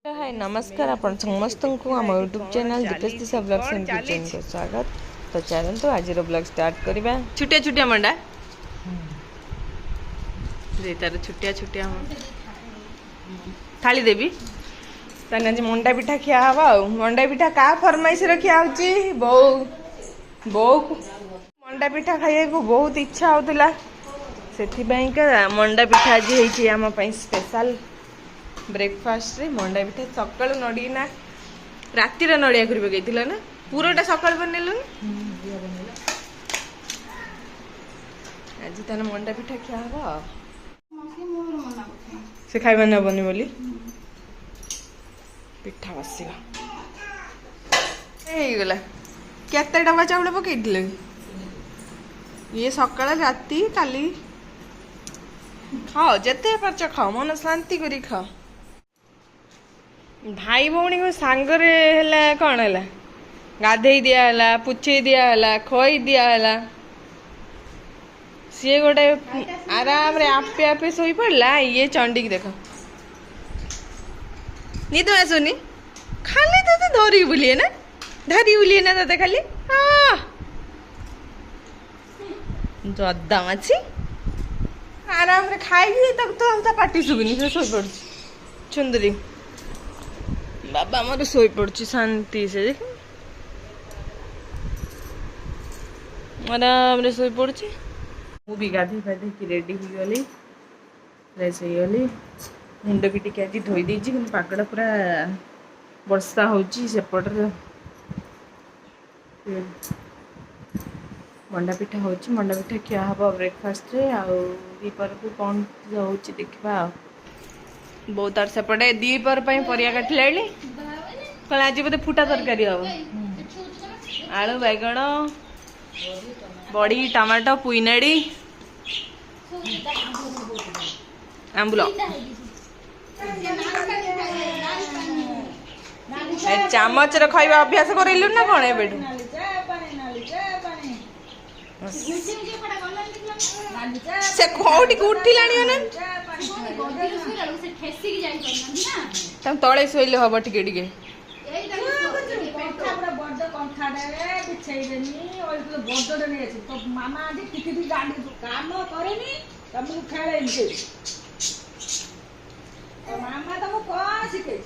हाय नमस्कार आपण समस्त को आम YouTube channel Deepesh Disha blogs and kitchen को स्वागत। तो चलते आज ब्लॉग स्टार्ट करवा। छुटिया छुटिया मंडा तार छुटिया छुटिया थाली देवी ताने आज मंडा पिठा खिया हवा। मंडा पिठा का फरमाइश रखिया होची बो बो मंडा पिठा खाइए को बहुत इच्छा होतला सेथि पई का मंडा पिठा आज हेची आम पई स्पेशल ब्रेकफास्ट रे मंडा पिठा सकाळ नडी ना राती रे नडिया करबे गइतिला ना पूराटा सकाळ बनेलु आज तने मंडा पिठा खिया हवा से खाइबा न बनी बोली पिठा बसिबा ए गला केते डबा चावल पकइतिले ये सकाळ राती काली खाओ जते परच खाओ मन शांति करी खाओ। भाई भौणी को सांगरे हैला कौन हैला गाधे दिया हैला पुछे दिया हैला खोई दिया हैला सी गोटे आराम रे आपे आपे सोई पड़ला। ये चंडी की देखो निद आसुनी खाली तो धरी बुलिए ना धरी बुलिए ना तते खाली जद्दा माछी आराम रे खाई तक तो पाटी सुबनी से सोई पड़ चुंदरी बाबा मोर सोई पड़ी शांति से देख आराम रे सोई पड़ी मु भी गाधी फाधी की रेडी हो गली फ्रेश हो गली मुंड भी टिके आज धोई देछि कि पागड़ा पूरा वर्षा होची सेपटर मंडा पिठा होची मंडा पिठा खिया हबो ब्रेकफास्ट रे आ दीपर को कौन होची देखबा बहुत आर सेपटे दीपर परिया काटिले कल आज बोधे फुटा तरकारी हम आलू बैगण बड़ी टमाटो पुईनाड़ी आंबुल चामच रे खाइबा अभ्यास करैलु ना कोन एबेटू से कोठी को उठिलानी ना तम तळे सोइले हबो टिके टिके मामा आज किती गाड़ी काम करेनी तुमको खेले मामा तुमको कौन सिखे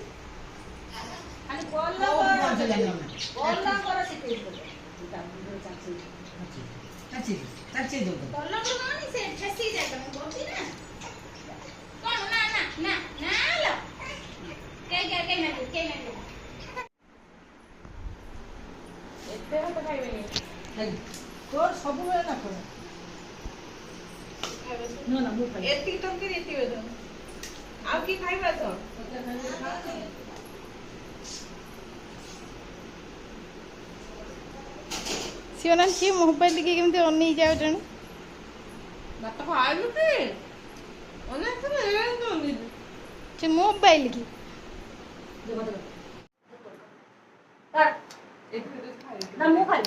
खाली बोलना कर सिखे चाची चाची दो बोलना को नहीं से ठेसी जाए तुम बोलती ना कौन ना ना ना ना लो के मैं एते तो खाइबे तोर सब बेला ना कर ना मु खाइ एती तुम के एती हो आ की खाइबा तो सियोनन की मोबाइल के केमते अनै जाउ जण बात को आलु के ओना तो ले तो नहीं से मोबाइल की ना मु खाइ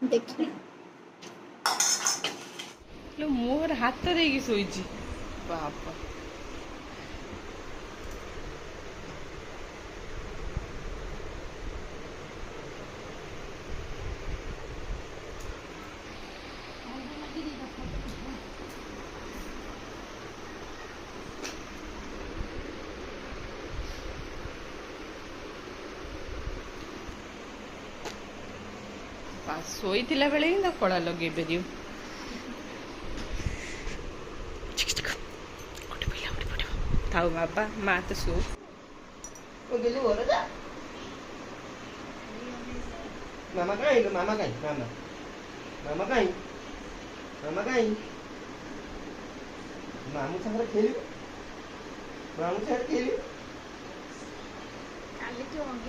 देखि लो मोर हाथ रे की सोईची बापा सोई थिला बेले ही तो कड़ा लगे बेरियो थाउ बाबा माँ तो सो मामा कहीं मामा कहीं मामा मामा कहीं मामा कहीं मामू सागर खेली मामू सागर खेली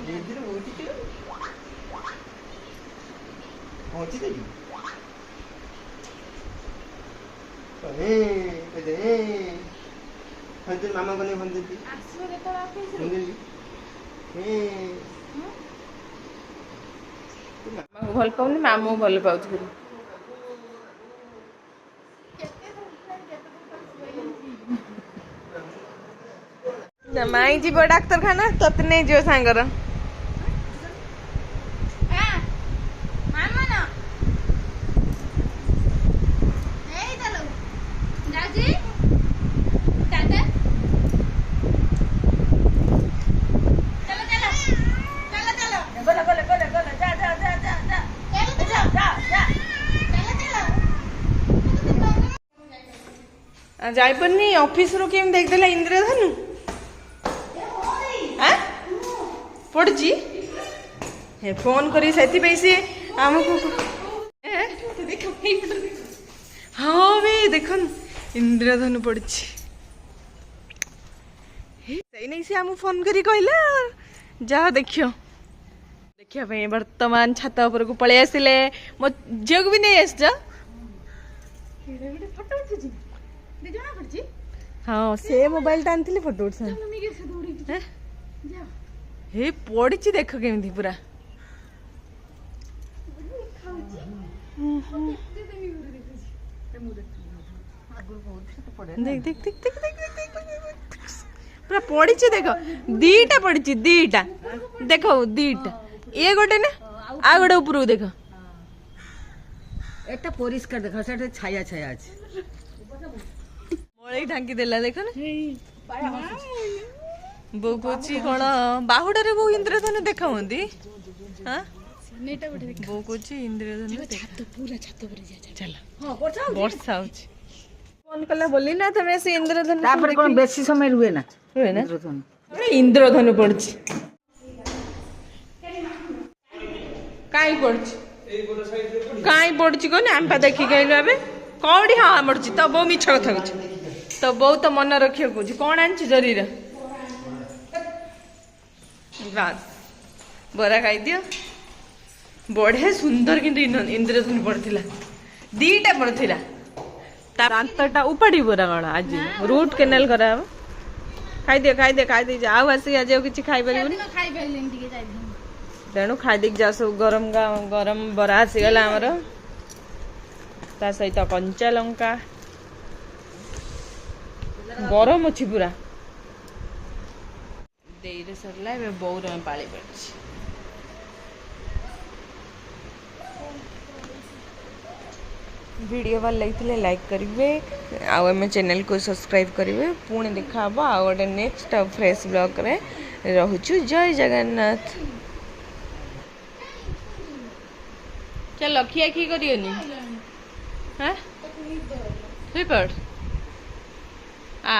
दीदी उठी पहुंची देगी हंजन मामा को नहीं हंजन आसो रे तो आफिस हंजन मामा ଭଲ ପାଉନି ମାମୁଁ ଭଲ ପାଉଛି। ମାଇଁ ଯିବ ଡାକ୍ତରଖାନା ତତେ ନେଇଯିବ ସାଙ୍ଗର। ଯାଇପାରୁନି ଅଫିସ ରୁ କେମିତି ଦେଖିଦେଲା ଇନ୍ଦ୍ରଧନୁ ପଡୁଛି ହେ ଫୋନ କରି ସେଥିପାଇଁ ସିଏ ଆମକୁ ହଁ ବେ ଦେଖନ୍ ଇନ୍ଦ୍ରଧନୁ ପଡୁଛି ସେଇ ନେଇ ସେ ଆମକୁ ଫୋନ କରି କହିଲା ଯାଅ ଦେଖିବା ପାଇଁ ବର୍ତ୍ତମାନ ଛାତ ଉପରକୁ ପଳେଇ ଆସିଲେ ମୋ ଝିଅକୁ ବି ନେଇ ଆସିଛ ହଁ ସେ ମୋବାଇଲ ଟା ଆଣିଥିଲି ଫଟୋ ଉଠୁଛନ୍ତି हे पड़ी देख केमी पूरा देख देख देख देख देख पूरा पड़ी देख दीटा पड़ी दीटा देखो दीटा ये गोटे ना आ गोटे ऊपर देख এটা পরিষ্কার দেখো সেটা ছায়া ছায়া আছে মলাই ঢাঙ্কি দেলা দেখো না বউ কହୁଛି କଣ ବାହୁଡାରେ ବୋଉ ଇନ୍ଦ୍ରଧନୁ ଦେଖାଉନ୍ତି ବୋଉ କହୁଛି ଇନ୍ଦ୍ରଧନୁ ଚାଲ ବର୍ଷା ହଉଛି ଫୋନ କଲା ବୋଲି ନା ତମେ ସେ ଇନ୍ଦ୍ରଧନୁ তারপরে কোন বেশি সময় রুয়ে না ହୁଏ ନା ଇନ୍ଦ୍ରଧନୁ ପଡୁଛି କାଇଁ ପଡୁଛି କହନି ଆମେ ପା ଦେଖିକି ଆଇଲୁ ଏବେ କଉଠି ହଁ ପଡୁଛି ତ ବୋଉ ମିଛ କଥା କହୁଛି ତ ବୋଉ ତ ମନେ ରଖିବାକୁ କହୁଛି କଣ ଆଣିଛୁ ଜରିର बास बरा खाईदियो बढ़िया सुंदर किंतु इंद्रधनु पड़ता दीटा पड़ता दांतटा उपाड़ी बोरा कौन आज रूट केनाल करा खाईदियो आउ आसिक आज किसी खाई पार तेणु खाईदे जा सब गरम गरम बरा आसीगला आमर ता सहित कंचा लंका गरम अच्छी पूरा देर सरला बौर में पाली पड़ी वीडियो भल लगे लाइक करेंगे आम चैनल को सब्सक्राइब करेंगे पुणी देखा आउ गोटे नेक्स्ट फ्रेश ब्लॉग रे रोचु जय जगन्नाथ चल खिया खी करियोनी हाँ पड़ आ